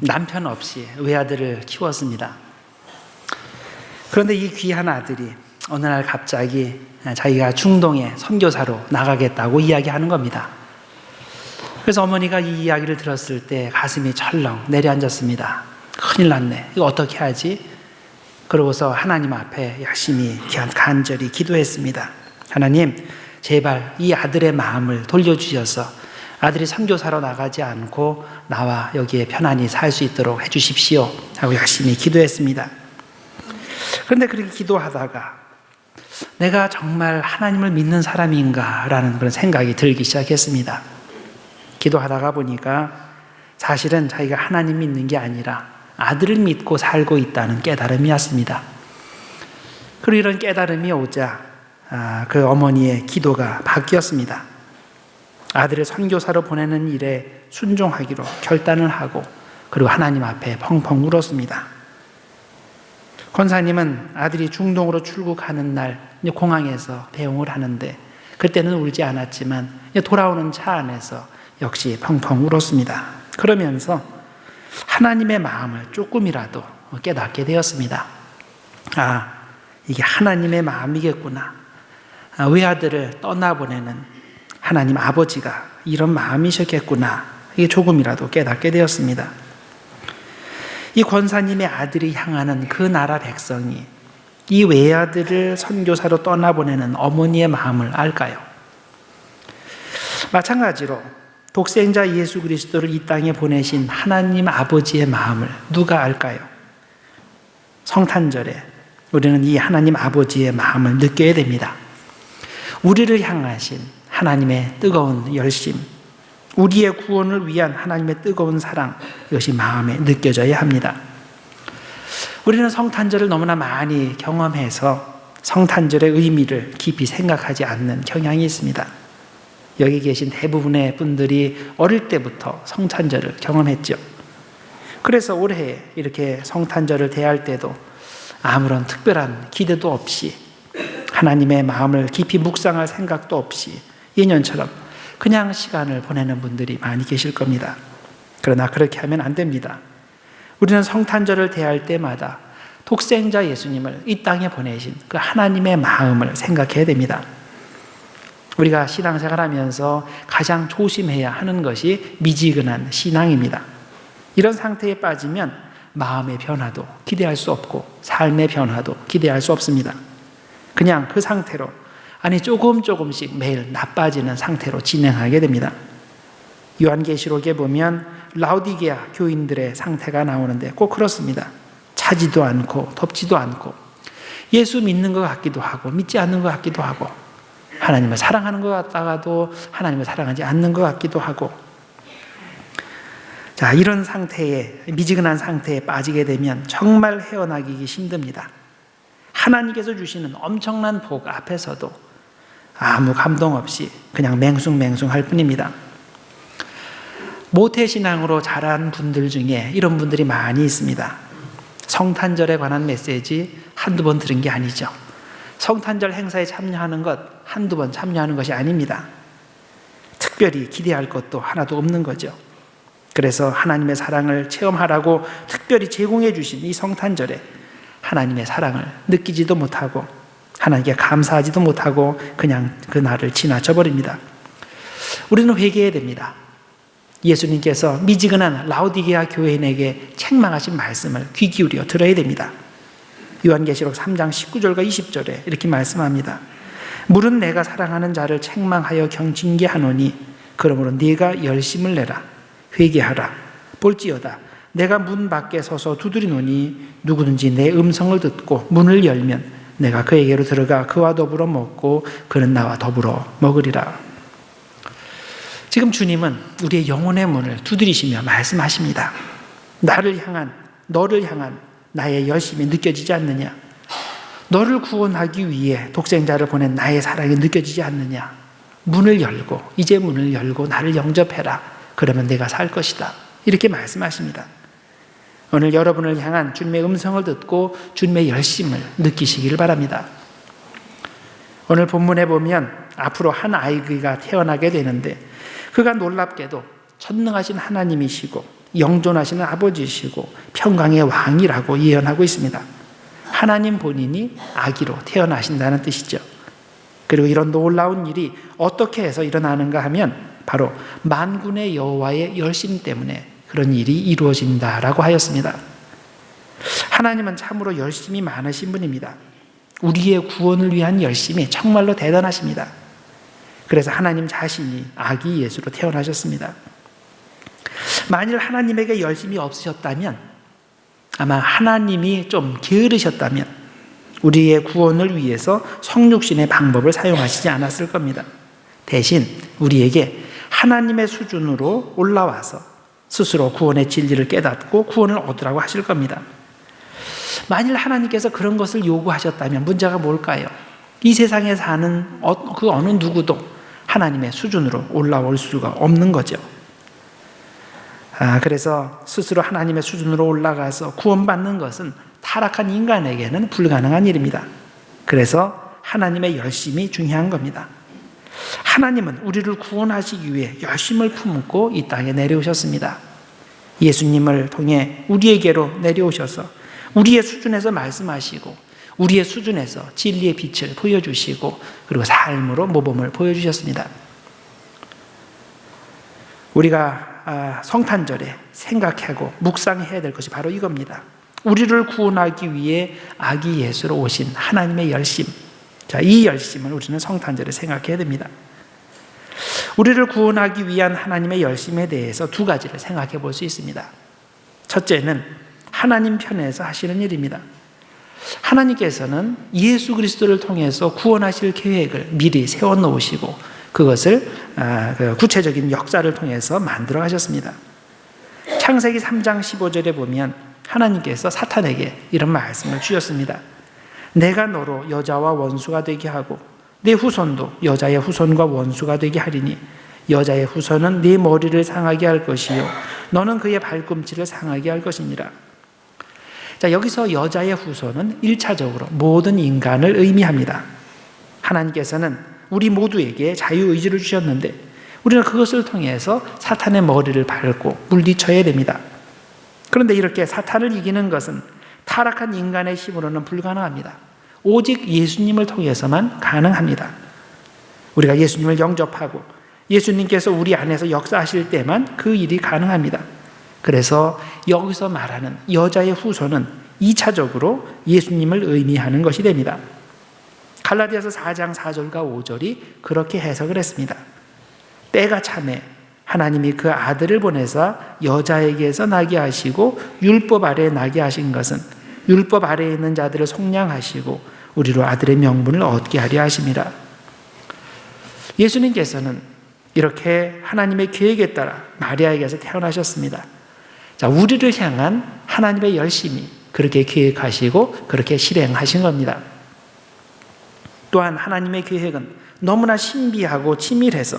남편 없이 외아들을 키웠습니다. 그런데 이 귀한 아들이 어느 날 갑자기 자기가 중동에 선교사로 나가겠다고 이야기하는 겁니다. 그래서 어머니가 이 이야기를 들었을 때 가슴이 철렁 내려앉았습니다. 큰일 났네. 이거 어떻게 하지? 그러고서 하나님 앞에 열심히 간절히 기도했습니다. 하나님, 제발 이 아들의 마음을 돌려주셔서 아들이 선교사로 나가지 않고 나와 여기에 편안히 살 수 있도록 해주십시오 하고 열심히 기도했습니다. 그런데 그렇게 기도하다가 내가 정말 하나님을 믿는 사람인가 라는 그런 생각이 들기 시작했습니다. 기도하다가 보니까 사실은 자기가 하나님 믿는 게 아니라 아들을 믿고 살고 있다는 깨달음이 왔습니다. 그리고 이런 깨달음이 오자 그 어머니의 기도가 바뀌었습니다. 아들을 선교사로 보내는 일에 순종하기로 결단을 하고 그리고 하나님 앞에 펑펑 울었습니다. 권사님은 아들이 중동으로 출국하는 날 공항에서 배웅을 하는데 그때는 울지 않았지만 돌아오는 차 안에서 역시 펑펑 울었습니다. 그러면서 하나님의 마음을 조금이라도 깨닫게 되었습니다. 이게 하나님의 마음이겠구나. 외아들을 떠나보내는 하나님 아버지가 이런 마음이셨겠구나. 이게 조금이라도 깨닫게 되었습니다. 이 권사님의 아들이 향하는 그 나라 백성이 이 외아들을 선교사로 떠나보내는 어머니의 마음을 알까요? 마찬가지로 독생자 예수 그리스도를 이 땅에 보내신 하나님 아버지의 마음을 누가 알까요? 성탄절에 우리는 이 하나님 아버지의 마음을 느껴야 됩니다. 우리를 향하신 하나님의 뜨거운 열심, 우리의 구원을 위한 하나님의 뜨거운 사랑, 이것이 마음에 느껴져야 합니다. 우리는 성탄절을 너무나 많이 경험해서 성탄절의 의미를 깊이 생각하지 않는 경향이 있습니다. 여기 계신 대부분의 분들이 어릴 때부터 성탄절을 경험했죠. 그래서 올해 이렇게 성탄절을 대할 때도 아무런 특별한 기대도 없이 하나님의 마음을 깊이 묵상할 생각도 없이 예년처럼 그냥 시간을 보내는 분들이 많이 계실 겁니다. 그러나 그렇게 하면 안 됩니다. 우리는 성탄절을 대할 때마다 독생자 예수님을 이 땅에 보내신 그 하나님의 마음을 생각해야 됩니다. 우리가 신앙생활하면서 가장 조심해야 하는 것이 미지근한 신앙입니다. 이런 상태에 빠지면 마음의 변화도 기대할 수 없고 삶의 변화도 기대할 수 없습니다. 그냥 그 상태로 조금씩 매일 나빠지는 상태로 진행하게 됩니다. 요한계시록에 보면 라오디게아 교인들의 상태가 나오는데 꼭 그렇습니다. 차지도 않고 덥지도 않고 예수 믿는 것 같기도 하고 믿지 않는 것 같기도 하고 하나님을 사랑하는 것 같다가도 하나님을 사랑하지 않는 것 같기도 하고 이런 상태에 미지근한 상태에 빠지게 되면 정말 헤어나기기 힘듭니다. 하나님께서 주시는 엄청난 복 앞에서도 아무 감동 없이 그냥 맹숭맹숭할 뿐입니다. 모태신앙으로 자란 분들 중에 이런 분들이 많이 있습니다. 성탄절에 관한 메시지 한두 번 들은 게 아니죠. 성탄절 행사에 참여하는 것 한두 번 참여하는 것이 아닙니다. 특별히 기대할 것도 하나도 없는 거죠. 그래서 하나님의 사랑을 체험하라고 특별히 제공해 주신 이 성탄절에 하나님의 사랑을 느끼지도 못하고 하나님께 감사하지도 못하고 그냥 그 날을 지나쳐 버립니다. 우리는 회개해야 됩니다. 예수님께서 미지근한 라오디게아 교인에게 책망하신 말씀을 귀 기울여 들어야 됩니다. 요한계시록 3장 19절과 20절에 이렇게 말씀합니다. 물은 내가 사랑하는 자를 책망하여 징계하노니 그러므로 네가 열심을 내라. 회개하라. 볼지어다 내가 문 밖에 서서 두드리노니 누구든지 내 음성을 듣고 문을 열면 내가 그에게로 들어가 그와 더불어 먹고 그는 나와 더불어 먹으리라. 지금 주님은 우리의 영혼의 문을 두드리시며 말씀하십니다. 너를 향한 나의 열심이 느껴지지 않느냐? 너를 구원하기 위해 독생자를 보낸 나의 사랑이 느껴지지 않느냐? 이제 문을 열고 나를 영접해라. 그러면 내가 살 것이다. 이렇게 말씀하십니다. 오늘 여러분을 향한 주님의 음성을 듣고 주님의 열심을 느끼시기를 바랍니다. 오늘 본문에 보면 앞으로 한 아이가 태어나게 되는데 그가 놀랍게도 전능하신 하나님이시고 영존하시는 아버지시고 평강의 왕이라고 예언하고 있습니다. 하나님 본인이 아기로 태어나신다는 뜻이죠. 그리고 이런 놀라운 일이 어떻게 해서 일어나는가 하면 바로 만군의 여호와의 열심 때문에 그런 일이 이루어진다라고 하였습니다. 하나님은 참으로 열심이 많으신 분입니다. 우리의 구원을 위한 열심이 정말로 대단하십니다. 그래서 하나님 자신이 아기 예수로 태어나셨습니다. 만일 하나님에게 열심이 없으셨다면, 아마 하나님이 좀 게으르셨다면 우리의 구원을 위해서 성육신의 방법을 사용하시지 않았을 겁니다. 대신 우리에게 하나님의 수준으로 올라와서 스스로 구원의 진리를 깨닫고 구원을 얻으라고 하실 겁니다. 만일 하나님께서 그런 것을 요구하셨다면 문제가 뭘까요? 이 세상에 사는 그 어느 누구도 하나님의 수준으로 올라올 수가 없는 거죠. 그래서 스스로 하나님의 수준으로 올라가서 구원받는 것은 타락한 인간에게는 불가능한 일입니다. 그래서 하나님의 열심이 중요한 겁니다. 하나님은 우리를 구원하시기 위해 열심을 품고 이 땅에 내려오셨습니다. 예수님을 통해 우리에게로 내려오셔서 우리의 수준에서 말씀하시고 우리의 수준에서 진리의 빛을 보여주시고 그리고 삶으로 모범을 보여주셨습니다. 우리가 성탄절에 생각하고 묵상해야 될 것이 바로 이겁니다. 우리를 구원하기 위해 아기 예수로 오신 하나님의 열심. 자, 이 열심을 우리는 성탄절에 생각해야 됩니다. 우리를 구원하기 위한 하나님의 열심에 대해서 두 가지를 생각해 볼 수 있습니다. 첫째는 하나님 편에서 하시는 일입니다. 하나님께서는 예수 그리스도를 통해서 구원하실 계획을 미리 세워놓으시고 그것을 구체적인 역사를 통해서 만들어 가셨습니다. 창세기 3장 15절에 보면 하나님께서 사탄에게 이런 말씀을 주셨습니다. 내가 너로 여자와 원수가 되게 하고 내 후손도 여자의 후손과 원수가 되게 하리니 여자의 후손은 네 머리를 상하게 할 것이요 너는 그의 발꿈치를 상하게 할 것이니라. 자, 여기서 여자의 후손은 1차적으로 모든 인간을 의미합니다. 하나님께서는 우리 모두에게 자유의지를 주셨는데 우리는 그것을 통해서 사탄의 머리를 밟고 물리쳐야 됩니다. 그런데 이렇게 사탄을 이기는 것은 타락한 인간의 힘으로는 불가능합니다. 오직 예수님을 통해서만 가능합니다. 우리가 예수님을 영접하고 예수님께서 우리 안에서 역사하실 때만 그 일이 가능합니다. 그래서 여기서 말하는 여자의 후손은 2차적으로 예수님을 의미하는 것이 됩니다. 갈라디아서 4장 4절과 5절이 그렇게 해석을 했습니다. 때가 차매 하나님이 그 아들을 보내사 여자에게서 나게 하시고 율법 아래에 나게 하신 것은 율법 아래에 있는 자들을 속량하시고 우리로 아들의 명분을 얻게 하려 하심이라. 예수님께서는 이렇게 하나님의 계획에 따라 마리아에게서 태어나셨습니다. 자, 우리를 향한 하나님의 열심이 그렇게 계획하시고 그렇게 실행하신 겁니다. 또한 하나님의 계획은 너무나 신비하고 치밀해서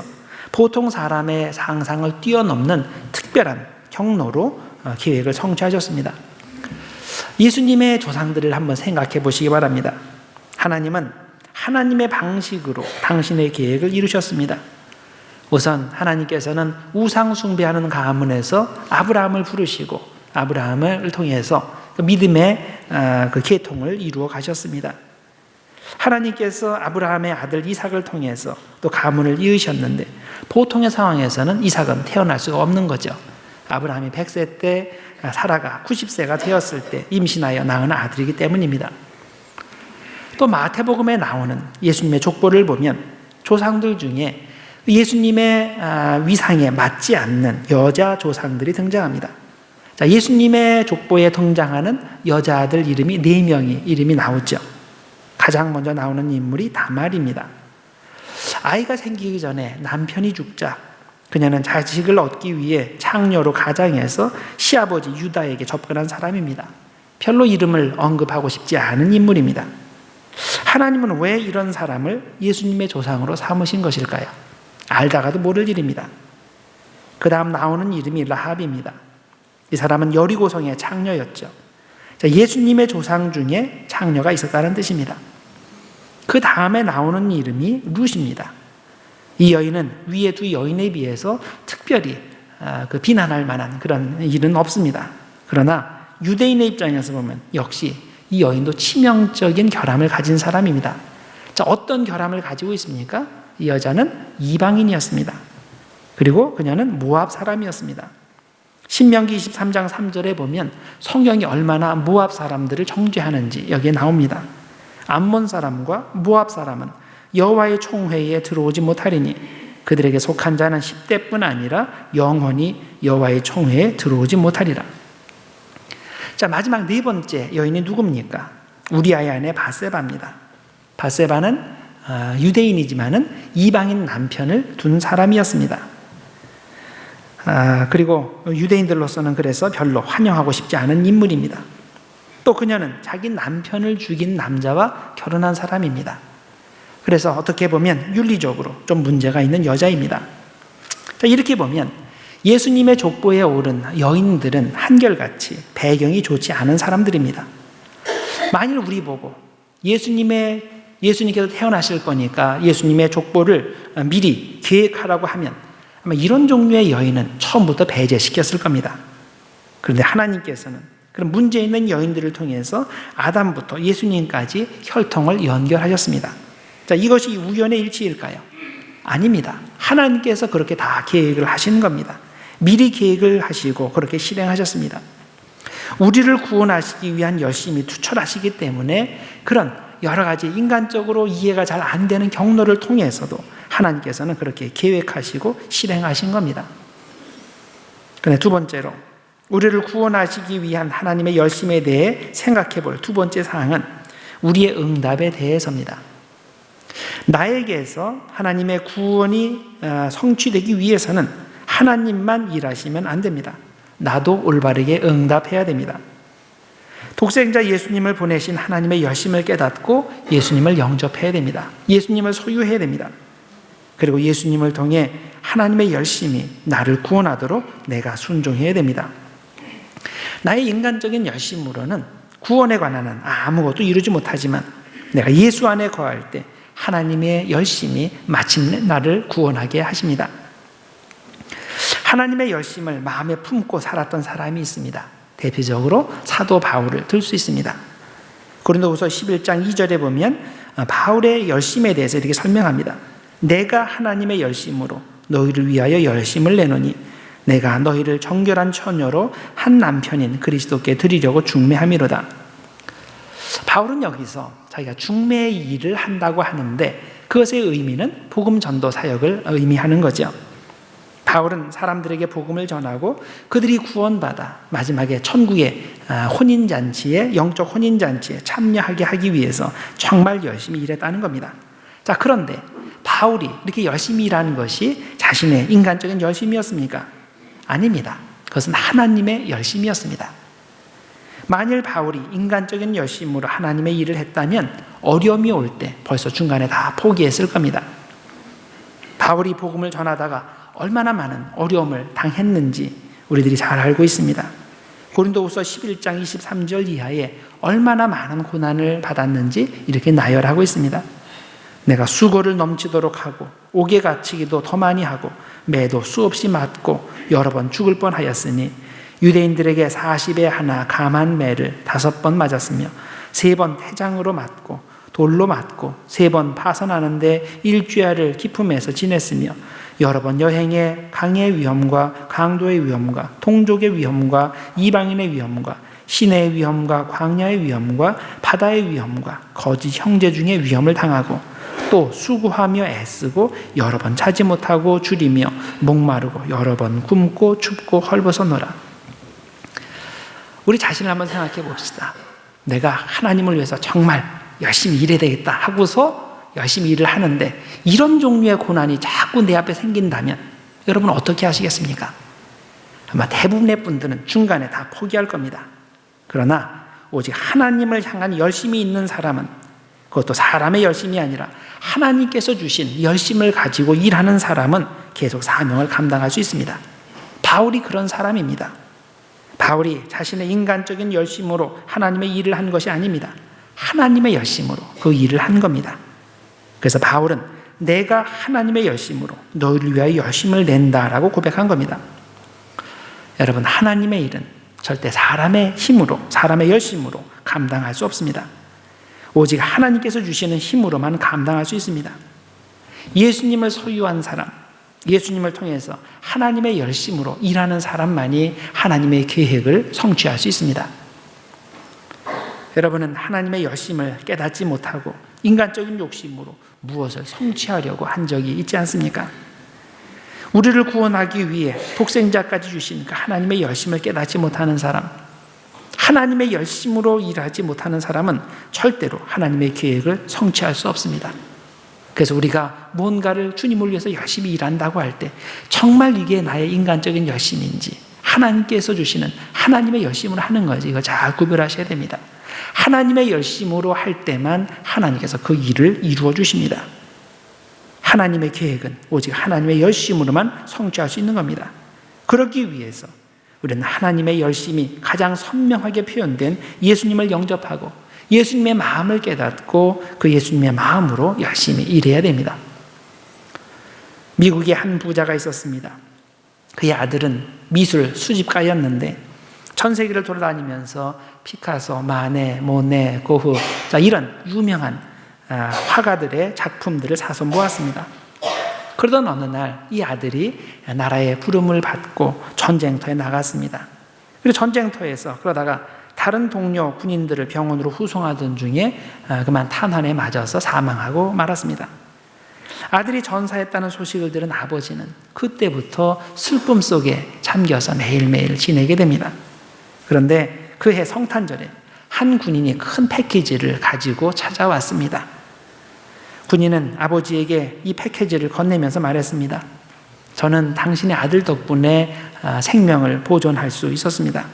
보통 사람의 상상을 뛰어넘는 특별한 경로로 계획을 성취하셨습니다. 예수님의 조상들을 한번 생각해 보시기 바랍니다. 하나님은 하나님의 방식으로 당신의 계획을 이루셨습니다. 우선 하나님께서는 우상 숭배하는 가문에서 아브라함을 부르시고 아브라함을 통해서 그 믿음의 그 계통을 이루어 가셨습니다. 하나님께서 아브라함의 아들 이삭을 통해서 또 가문을 이으셨는데 보통의 상황에서는 이삭은 태어날 수가 없는 거죠. 아브라함이 100세 때 사라가 90세가 되었을 때 임신하여 낳은 아들이기 때문입니다. 또 마태복음에 나오는 예수님의 족보를 보면 조상들 중에 예수님의 위상에 맞지 않는 여자 조상들이 등장합니다. 자, 예수님의 족보에 등장하는 여자들 이름이 4명이 이름이 나오죠. 가장 먼저 나오는 인물이 다말입니다. 아이가 생기기 전에 남편이 죽자 그녀는 자식을 얻기 위해 창녀로 가장해서 시아버지 유다에게 접근한 사람입니다. 별로 이름을 언급하고 싶지 않은 인물입니다. 하나님은 왜 이런 사람을 예수님의 조상으로 삼으신 것일까요? 알다가도 모를 일입니다. 그 다음 나오는 이름이 라합입니다. 이 사람은 여리고성의 창녀였죠. 예수님의 조상 중에 창녀가 있었다는 뜻입니다. 그 다음에 나오는 이름이 룻입니다. 이 여인은 위의 두 여인에 비해서 특별히 비난할 만한 그런 일은 없습니다. 그러나 유대인의 입장에서 보면 역시 이 여인도 치명적인 결함을 가진 사람입니다. 자, 어떤 결함을 가지고 있습니까? 이 여자는 이방인이었습니다. 그리고 그녀는 모압 사람이었습니다. 신명기 23장 3절에 보면 성경이 얼마나 모압 사람들을 정죄하는지 여기에 나옵니다. 암몬 사람과 모압 사람은 여호와의 총회에 들어오지 못하리니 그들에게 속한 자는 10대뿐 아니라 영원히 여호와의 총회에 들어오지 못하리라. 자, 마지막 네 번째 여인이 누굽니까? 우리아의 아내 바세바입니다. 바세바는 유대인이지만은 이방인 남편을 둔 사람이었습니다. 그리고 유대인들로서는 그래서 별로 환영하고 싶지 않은 인물입니다. 또 그녀는 자기 남편을 죽인 남자와 결혼한 사람입니다. 그래서 어떻게 보면 윤리적으로 좀 문제가 있는 여자입니다. 자, 이렇게 보면 예수님의 족보에 오른 여인들은 한결같이 배경이 좋지 않은 사람들입니다. 만일 우리 보고 예수님께서 태어나실 거니까 예수님의 족보를 미리 계획하라고 하면 아마 이런 종류의 여인은 처음부터 배제시켰을 겁니다. 그런데 하나님께서는 그런 문제 있는 여인들을 통해서 아담부터 예수님까지 혈통을 연결하셨습니다. 자, 이것이 우연의 일치일까요? 아닙니다. 하나님께서 그렇게 다 계획을 하시는 겁니다. 미리 계획을 하시고 그렇게 실행하셨습니다. 우리를 구원하시기 위한 열심히 투철하시기 때문에 그런 여러 가지 인간적으로 이해가 잘 안 되는 경로를 통해서도 하나님께서는 그렇게 계획하시고 실행하신 겁니다. 그런데 두 번째로 우리를 구원하시기 위한 하나님의 열심에 대해 생각해 볼 두 번째 사항은 우리의 응답에 대해서입니다. 나에게서 하나님의 구원이 성취되기 위해서는 하나님만 일하시면 안 됩니다. 나도 올바르게 응답해야 됩니다. 독생자 예수님을 보내신 하나님의 열심을 깨닫고 예수님을 영접해야 됩니다. 예수님을 소유해야 됩니다. 그리고 예수님을 통해 하나님의 열심이 나를 구원하도록 내가 순종해야 됩니다. 나의 인간적인 열심으로는 구원에 관한 아무것도 이루지 못하지만 내가 예수 안에 거할 때 하나님의 열심이 마침내 나를 구원하게 하십니다. 하나님의 열심을 마음에 품고 살았던 사람이 있습니다. 대표적으로 사도 바울을 들 수 있습니다. 고린도후서 11장 2절에 보면 바울의 열심에 대해서 이렇게 설명합니다. 내가 하나님의 열심으로 너희를 위하여 열심을 내노니 내가 너희를 정결한 처녀로 한 남편인 그리스도께 드리려고 중매함이로다. 바울은 여기서 자기가 중매의 일을 한다고 하는데 그것의 의미는 복음 전도 사역을 의미하는 거죠. 바울은 사람들에게 복음을 전하고 그들이 구원받아 마지막에 천국의 혼인잔치에 영적 혼인잔치에 참여하게 하기 위해서 정말 열심히 일했다는 겁니다. 자, 그런데 바울이 이렇게 열심히 일하는 것이 자신의 인간적인 열심이었습니까? 아닙니다. 그것은 하나님의 열심이었습니다. 만일 바울이 인간적인 열심으로 하나님의 일을 했다면 어려움이 올 때 벌써 중간에 다 포기했을 겁니다. 바울이 복음을 전하다가 얼마나 많은 어려움을 당했는지 우리들이 잘 알고 있습니다. 고린도후서 11장 23절 이하에 얼마나 많은 고난을 받았는지 이렇게 나열하고 있습니다. 내가 수고를 넘치도록 하고 옥에 갇히기도 더 많이 하고 매도 수없이 맞고 여러 번 죽을 뻔하였으니 유대인들에게 40에 하나 감한 매를 5번 맞았으며 3번 태장으로 맞고 돌로 맞고 3번 파선하는데 일주야를 기품에서 지냈으며 여러 번 여행에 강의 위험과 강도의 위험과 동족의 위험과 이방인의 위험과 시내의 위험과 광야의 위험과 바다의 위험과 거짓 형제 중에 위험을 당하고 또 수고하며 애쓰고 여러 번 차지 못하고 줄이며 목마르고 여러 번 굶고 춥고 헐벗어노라. 우리 자신을 한번 생각해 봅시다. 내가 하나님을 위해서 정말 열심히 일해야 되겠다 하고서 열심히 일을 하는데 이런 종류의 고난이 자꾸 내 앞에 생긴다면 여러분 어떻게 하시겠습니까? 아마 대부분의 분들은 중간에 다 포기할 겁니다. 그러나 오직 하나님을 향한 열심이 있는 사람은 그것도 사람의 열심이 아니라 하나님께서 주신 열심을 가지고 일하는 사람은 계속 사명을 감당할 수 있습니다. 바울이 그런 사람입니다. 바울이 자신의 인간적인 열심으로 하나님의 일을 한 것이 아닙니다. 하나님의 열심으로 그 일을 한 겁니다. 그래서 바울은 내가 하나님의 열심으로 너희를 위하여 열심을 낸다라고 고백한 겁니다. 여러분, 하나님의 일은 절대 사람의 힘으로, 사람의 열심으로 감당할 수 없습니다. 오직 하나님께서 주시는 힘으로만 감당할 수 있습니다. 예수님을 소유한 사람, 예수님을 통해서 하나님의 열심으로 일하는 사람만이 하나님의 계획을 성취할 수 있습니다. 여러분은 하나님의 열심을 깨닫지 못하고 인간적인 욕심으로 무엇을 성취하려고 한 적이 있지 않습니까? 우리를 구원하기 위해 독생자까지 주신 그 하나님의 열심을 깨닫지 못하는 사람, 하나님의 열심으로 일하지 못하는 사람은 절대로 하나님의 계획을 성취할 수 없습니다. 그래서 우리가 뭔가를 주님을 위해서 열심히 일한다고 할 때 정말 이게 나의 인간적인 열심인지 하나님께서 주시는 하나님의 열심으로 하는 거지, 이거 잘 구별하셔야 됩니다. 하나님의 열심으로 할 때만 하나님께서 그 일을 이루어 주십니다. 하나님의 계획은 오직 하나님의 열심으로만 성취할 수 있는 겁니다. 그러기 위해서 우리는 하나님의 열심이 가장 선명하게 표현된 예수님을 영접하고 예수님의 마음을 깨닫고 그 예수님의 마음으로 열심히 일해야 됩니다. 미국에 한 부자가 있었습니다. 그의 아들은 미술 수집가였는데 전 세계를 돌아다니면서 피카소, 마네, 모네, 고흐, 이런 유명한 화가들의 작품들을 사서 모았습니다. 그러던 어느 날 이 아들이 나라의 부름을 받고 전쟁터에 나갔습니다. 그리고 전쟁터에서 그러다가 다른 동료 군인들을 병원으로 후송하던 중에 그만 탄환에 맞아서 사망하고 말았습니다. 아들이 전사했다는 소식을 들은 아버지는 그때부터 슬픔 속에 잠겨서 매일매일 지내게 됩니다. 그런데 그해 성탄절에 한 군인이 큰 패키지를 가지고 찾아왔습니다. 군인은 아버지에게 이 패키지를 건네면서 말했습니다. 저는 당신의 아들 덕분에 생명을 보존할 수 있었습니다.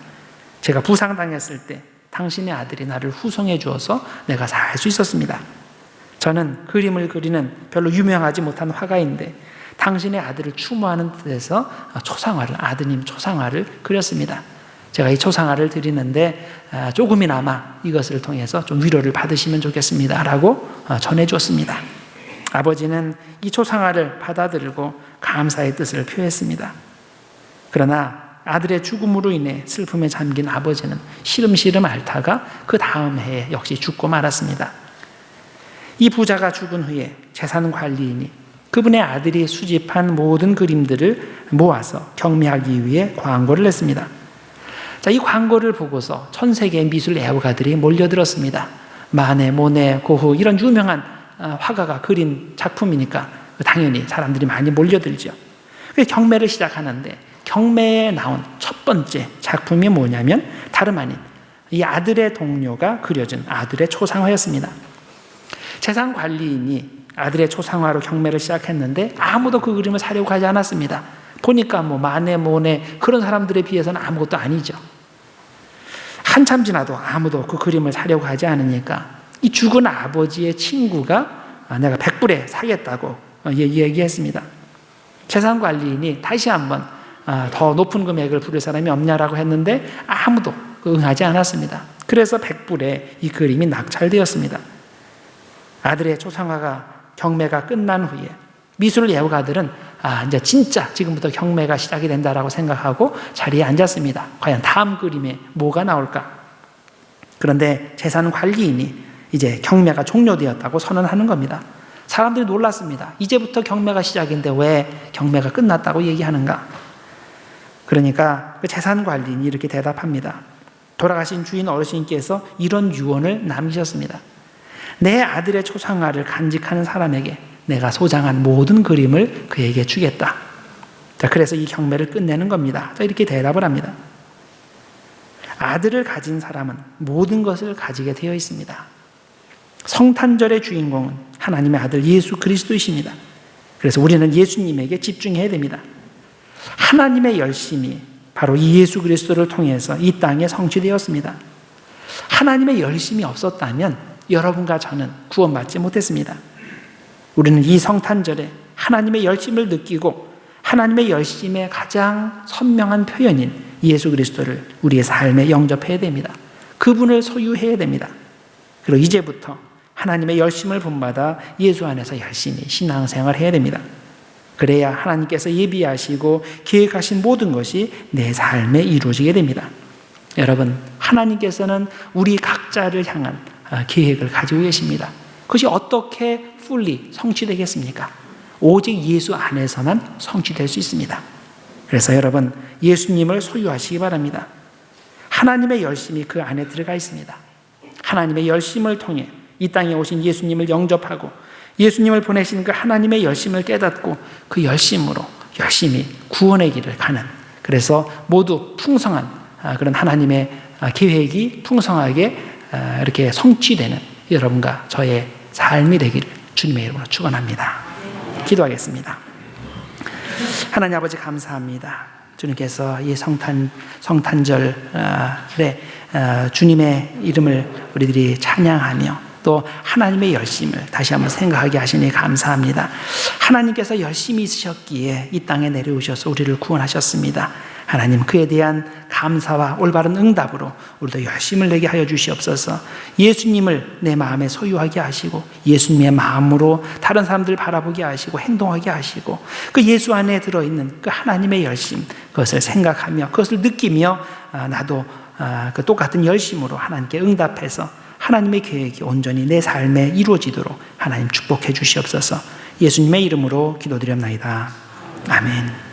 제가 부상당했을 때 당신의 아들이 나를 후송해 주어서 내가 살 수 있었습니다. 저는 그림을 그리는 별로 유명하지 못한 화가인데 당신의 아들을 추모하는 뜻에서 아드님 초상화를 그렸습니다. 제가 이 초상화를 드리는데 조금이나마 이것을 통해서 좀 위로를 받으시면 좋겠습니다 라고 전해줬습니다. 아버지는 이 초상화를 받아들고 감사의 뜻을 표했습니다. 그러나 아들의 죽음으로 인해 슬픔에 잠긴 아버지는 시름시름 앓다가 그 다음 해에 역시 죽고 말았습니다. 이 부자가 죽은 후에 재산관리인이 그분의 아들이 수집한 모든 그림들을 모아서 경매하기 위해 광고를 냈습니다. 이 광고를 보고서 전 세계의 미술 애호가들이 몰려들었습니다. 마네, 모네, 고흐 이런 유명한 화가가 그린 작품이니까 당연히 사람들이 많이 몰려들죠. 그래서 경매를 시작하는데 경매에 나온 첫 번째 작품이 뭐냐면 다름 아닌 이 아들의 동료가 그려준 아들의 초상화였습니다. 재산관리인이 아들의 초상화로 경매를 시작했는데 아무도 그 그림을 사려고 하지 않았습니다. 보니까 마네, 모네 그런 사람들에 비해서는 아무것도 아니죠. 한참 지나도 아무도 그 그림을 사려고 하지 않으니까 이 죽은 아버지의 친구가 내가 100불에 사겠다고 얘기했습니다. 재산관리인이 다시 한번 더 높은 금액을 부를 사람이 없냐라고 했는데 아무도 응하지 않았습니다. 그래서 100불에 이 그림이 낙찰되었습니다. 아들의 초상화가 경매가 끝난 후에 미술 애호가들은 이제 진짜 지금부터 경매가 시작이 된다라고 생각하고 자리에 앉았습니다. 과연 다음 그림에 뭐가 나올까? 그런데 재산관리인이 이제 경매가 종료되었다고 선언하는 겁니다. 사람들이 놀랐습니다. 이제부터 경매가 시작인데 왜 경매가 끝났다고 얘기하는가? 그러니까 그 재산관리인이 이렇게 대답합니다. 돌아가신 주인 어르신께서 이런 유언을 남기셨습니다. 내 아들의 초상화를 간직하는 사람에게 내가 소장한 모든 그림을 그에게 주겠다. 그래서 이 경매를 끝내는 겁니다. 이렇게 대답을 합니다. 아들을 가진 사람은 모든 것을 가지게 되어 있습니다. 성탄절의 주인공은 하나님의 아들 예수 그리스도이십니다. 그래서 우리는 예수님에게 집중해야 됩니다. 하나님의 열심이 바로 이 예수 그리스도를 통해서 이 땅에 성취되었습니다. 하나님의 열심이 없었다면 여러분과 저는 구원받지 못했습니다. 우리는 이 성탄절에 하나님의 열심을 느끼고 하나님의 열심의 가장 선명한 표현인 예수 그리스도를 우리의 삶에 영접해야 됩니다. 그분을 소유해야 됩니다. 그리고 이제부터 하나님의 열심을 본받아 예수 안에서 열심히 신앙생활을 해야 됩니다. 그래야 하나님께서 예비하시고 계획하신 모든 것이 내 삶에 이루어지게 됩니다. 여러분, 하나님께서는 우리 각자를 향한 계획을 가지고 계십니다. 그것이 어떻게 fully 성취되겠습니까? 오직 예수 안에서만 성취될 수 있습니다. 그래서 여러분, 예수님을 소유하시기 바랍니다. 하나님의 열심이 그 안에 들어가 있습니다. 하나님의 열심을 통해 이 땅에 오신 예수님을 영접하고 예수님을 보내신 그 하나님의 열심을 깨닫고 그 열심으로 열심히 구원의 길을 가는, 그래서 모두 풍성한 그런 하나님의 계획이 풍성하게 이렇게 성취되는 여러분과 저의 삶이 되기를 주님의 이름으로 축원합니다. 기도하겠습니다. 하나님 아버지, 감사합니다. 주님께서 이 성탄절에 주님의 이름을 우리들이 찬양하며 또 하나님의 열심을 다시 한번 생각하게 하시니 감사합니다. 하나님께서 열심히 있으셨기에 이 땅에 내려오셔서 우리를 구원하셨습니다. 하나님, 그에 대한 감사와 올바른 응답으로 우리도 열심을 내게 하여 주시옵소서. 예수님을 내 마음에 소유하게 하시고 예수님의 마음으로 다른 사람들 바라보게 하시고 행동하게 하시고 그 예수 안에 들어있는 그 하나님의 열심, 그것을 생각하며 그것을 느끼며 나도 그 똑같은 열심으로 하나님께 응답해서 하나님의 계획이 온전히 내 삶에 이루어지도록 하나님 축복해 주시옵소서. 예수님의 이름으로 기도드렸나이다. 아멘.